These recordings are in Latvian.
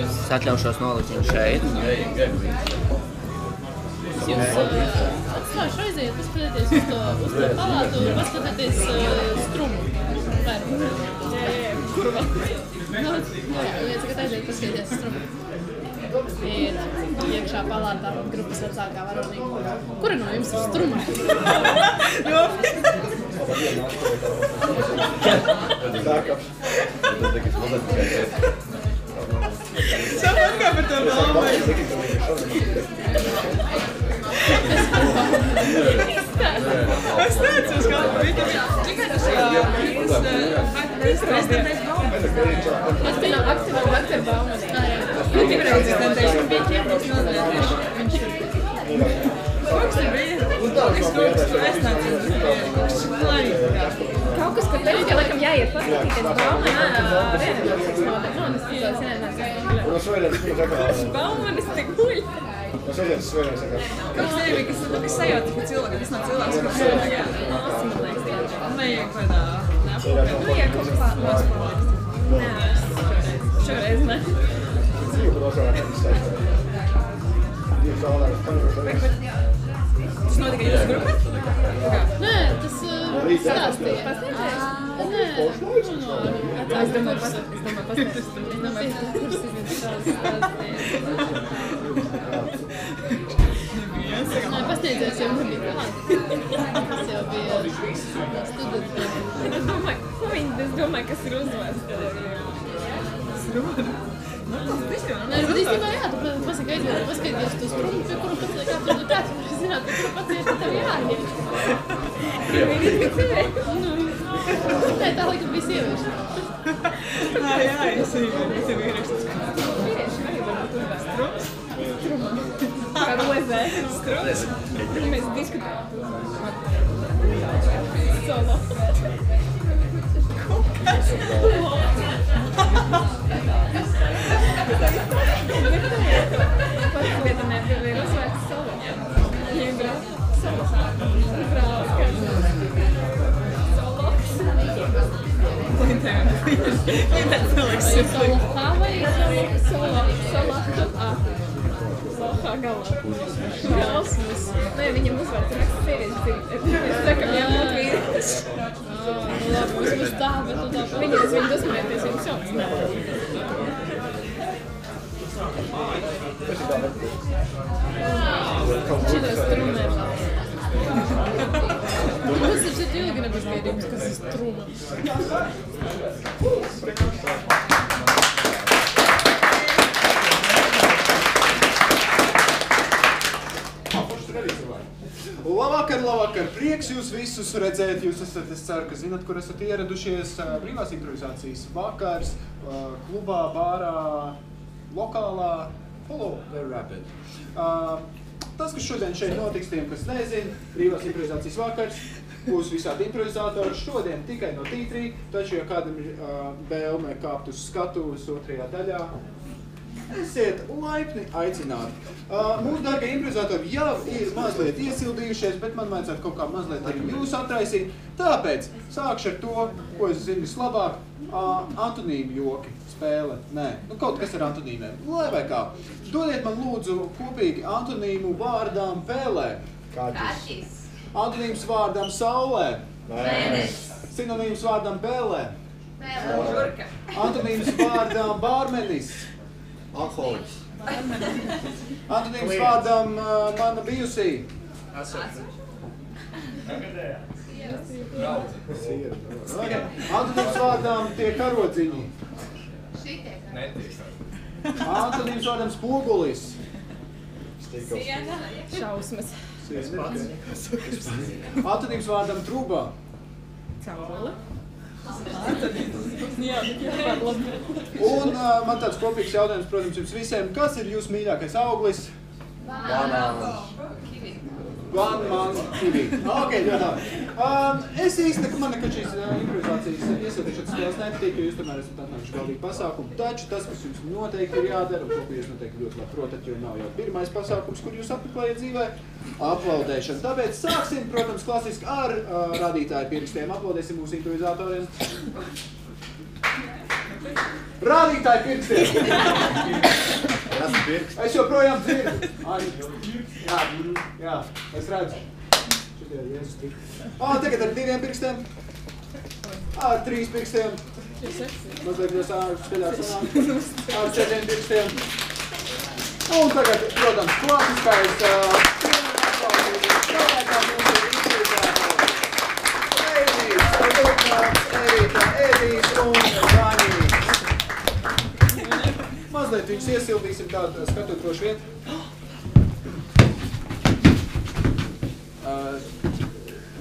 Es atļaušos nolikt viņu šeit. Jūs atstāšu aiziet, paskatieties uz to palātu un paskatieties strumu. Kuru vēl? Jā, viens, kad aiziet, paskatieties uz strumu. Iet iekšā palātā grupas vecākā varonība. Kura no jums ir struma? Sapat kā par to balvai. Es teicu, uz kādu brīdi. Es biju aktīvi baumas. Kaut kas, ka tev jau laikam jāiet paskatīties Baumanis te guļ. Kaut kas arī, kas sajauta, ka cilvēki, tas nav cilvēks, kurš šodien. Neiek vajag neapkārt. Nu, ja kaut kā nospārlēks. Nē, šoreiz ne. Tas notika jūsu grupā? Nē, tas stāstīja. Nē, es domāju, pasniedzēs. Nē, pasniedzēs jau nebija klāt. Tas jau bija studenti. Es domāju, kas ir uzvārds. Nē, bet īstenībā jā, tu pasaki aiziet, paskaties tu strumu, pie kuru pats liek atrast, tu tāds var zināt, pie kuru pats iet, tev jāiet. Nē, tā laikam bija sievieši. Jā, es ir vīriešas. Vīrieši arī varbūt uzvārds. Struma. Kā rozē. Strums. Mēs diskutējam. Solo. Vieta nebija uzvārds solo. Jebra. Solo. Solohā vai Solohā? Solohā galā. Šausmas. Nē, viņam uzvārds ir raksts sievietes. Mēs sakam, jābūt vīrieši. labi, mums tā, bet tu tā Viņas viņu dusmēties, viņas šauks. Šitas strumē. Mums ir šeit ilgi nebūs skaidrības, kas ir struma. Labvakar! Prieks jūs visus redzēt. Jūs esat, es ceru, ka zinat, kur esat ieradušies. Brīvās improvizācijas vakars, klubā, bārā, lokālā, follow the rapid. Tas, kas šodien šeit notiks, tiem, kas nezin, brīvās improvizācijas vakars, būs visādi improvizātori. Šodien tikai no T3, taču, ja kādam ir vēlme kāpt uz skatuves otrajā daļā, esiet laipni aicināti. Mūsu dārgie improvizātori jau ir mazliet iesildījušies, bet man vajadzētu kaut kā mazliet arī jūs atraisīt. Tāpēc sākšu ar to, ko es zinu vislabāk, antonīmu joki spēle. Nē, nu kaut kas ar antonīmiem. Lai vai kā. Dodiet man lūdzu kopīgi antonīmu vārdām pēlē. Kaķis. Antonīms vārdām saulē. Mēnesis. Sinonīms vārdām pēlē. Žurka. Antonīms vārdām bārmenis. Alkoholis. Antonīms vārdām mana bijusī. Antonīms vārdām tie karodziņi. Antonīms vārdām spogulis. Siena. Šausmas. Antonīms vārdām truba. Caurule. Un man tāds kopīgs jautājums, protams, jums visiem. Kas ir jūsu mīļākais auglis? Banāns. Kivi. Ok, ļoti labi. Es īsti, ka man nekad šīs improvizācijas iesaistīšanas spēles nepatīk, jo jūs tomēr esat atnākuši galvīgi pasākumu. Taču tas, kas jums noteikti ir jādara, un to, ko jūs noteikti ļoti labi protat, jo nav jau pirmais pasākums, kur jūs apmeklējat dzīvē, aplaudēšana. Tāpēc sāksim, protams, klasiski ar radītāju pirkstiem. Aplaudēsim mūsu improvizātoriem. Rādītāji pirkstiem! Tas pirksts. Es joprojām dzirdu. Jā, es redzu. Šitie Jēzus tik. Tagad ar 2 pirkstiem. Ar 3 pirkstiem. Mazliet jūs skaļāk sanāk. Ar 4 pirkstiem. Un tagad, protams, klasiskais Edijs un Vanīs. Mazliet viņus iesildīsim tādu skatu droši vien.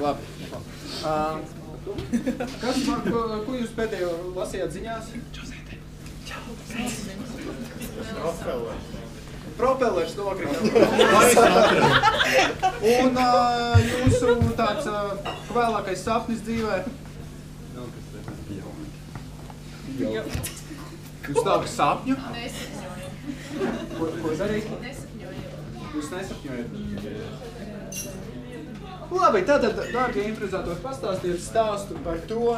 Labi. Ko jūs pēdējo lasījāt ziņās? Propellers nokrita. Un jūsu tāds vēlākais sapnis dzīvē? Jūs tādu sapņu? Ko darīt? Jūs nesapņojat? Labi, tātad, dārgie improvizātori, pastāstiet stāstu par to,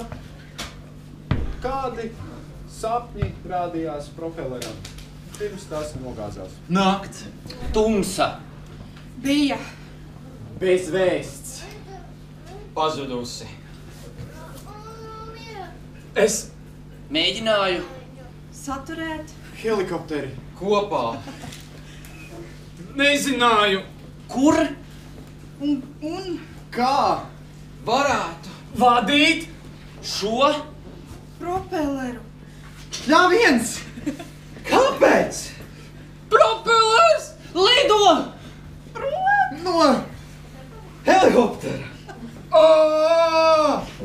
kādi sapņi rādījās propelleram. Pirms tās nogāzās. Nakts. Tumsa. Bija. Bez vēsts. Pazudusi. Es Mēģināju. Saturēt. Helikopteri. Kopā. nezināju, Kur? Un Kā? Varētu. vadīt. Šo? propelleru. Ļāviens! Kāpēc? Propellers! Lido! No Helikoptera!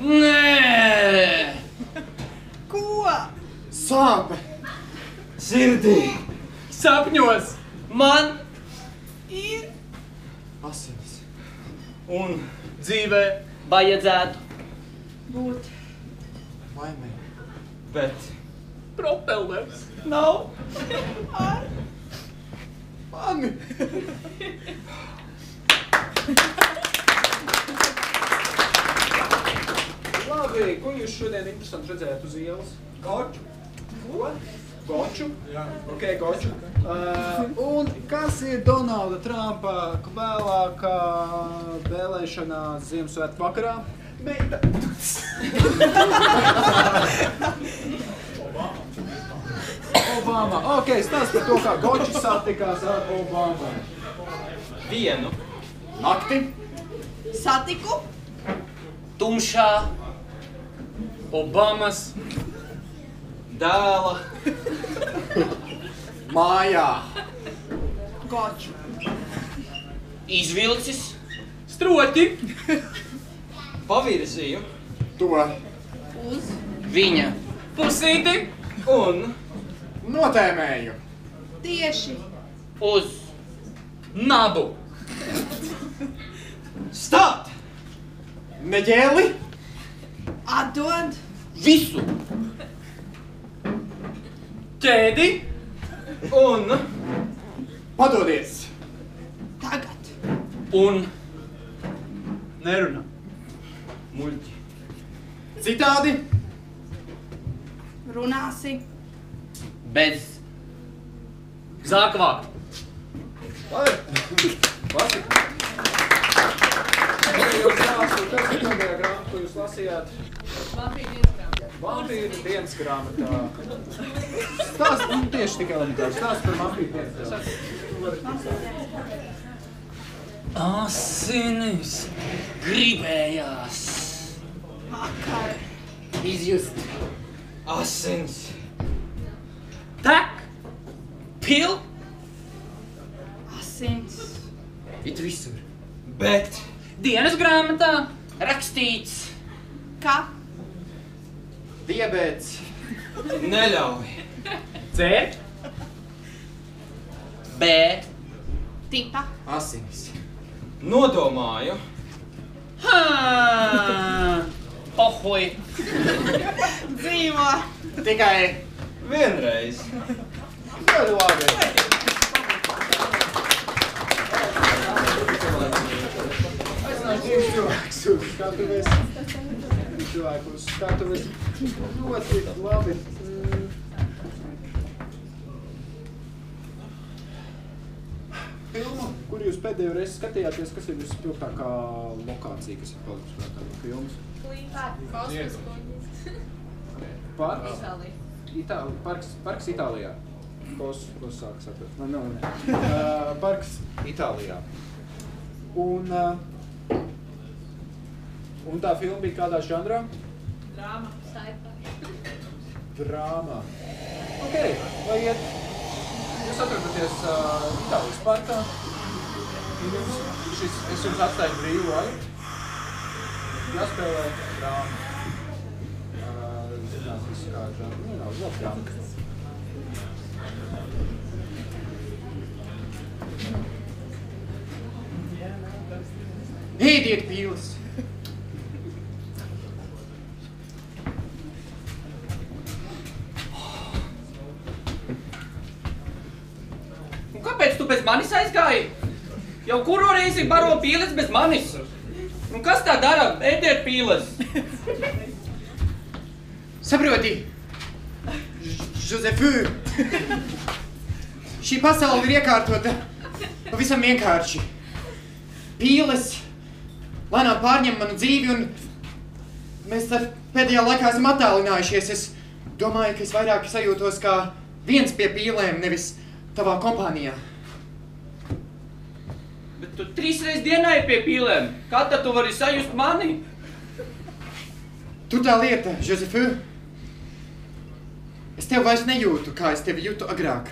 Nē! Ko? Sāpe! Sirdī! Sapņos. Man Ir Asins. un Dzīvē. vajadzētu. būt. Laimē. Bet Propellers. nav. Mani! Labi, ko jūs šodien interesanti redzējāt uz ielas? Goču. Ko? Goču? Jā. Ok, goču. Un kas ir Donalda Trumpa vēlākā vēlēšanā Ziemassvētku vakarā? Meita. Obama. Ok, stāst par to, kā Goči satikās ar Obamu. Vienu. Nakti. Satiku. Tumšā Obamas. dēla. Mājā. Goču. Izvilcis. Stroķi. Pavirzīju. To. Uz. Viņa. Pusīti. Un Notēmēju. Tieši. uz. Nabu. Stāt! Neģēli. Atdod. Visu. Ķēdi. Un Padodies. Tagad. un Nerunā. muļķi. Citādi. Runāsi. Bez. Sāk vākt. Labi. Lasi. Jūs stāstu, kas ir pēdējā grāmata, ko jūs lasījāt? Vampīra dienas grāmatā. Stāst, tieši tik elementāri. Stāst par vampīra dienas. Asinis. Gribējās. Vakar. Izjust. Asins. Tek. Pil. Asins. It visur. Bet. Dienas grāmatā. Rakstīts. Ka. Diabēts. Neļauj. Dzērt. B. Tipa. Asinis. Nodomāju. Hā. Pohoj. Dzīvo. Tikai Vienreiz. ļoti labi. Aicināšu divus cilvēkus uz skatuves. Cilvēku uz skatuves. Ļoti labi. jūs pēdējo reizi skatījāties, kas ir vispilgtākā lokācija, kas ir palikusi prātā no filmas? Parks Itālijā. Kos sākas atvērt? Parks Itālijā. Un tā filma bija kādā žanrā? Drāma. Drāma. Ok, lai iet. Jūs atrodaties Itālijas parkā. Es jums atstāju brīvu laiku. Jāspēlē drāma. Zinātnes kā žanra. Nav vēl drāma. Ēdiet pīles! Un kāpēc tu bez manis aizgāji? Jau kuro reizi baro pīles bez manis? Un kas tā dara? Ēdiet pīles! Saproti, Josefu, šī pasaule ir iekārtota pavisam vienkārši. Pīles lēnām pārņem manu dzīvi, un mēs pēdējā laikā esam attālinājušies. Es domāju, ka es vairāk sajūtos kā viens pie pīlēm, nevis tavā kompānijā. Bet tu 3 reizes dienā ir pie pīlēm. Kā tad tu vari sajust mani? Tu tā lieta, Josefu. Es tev vairs nejūtu, kā es tevi jūtu agrāk.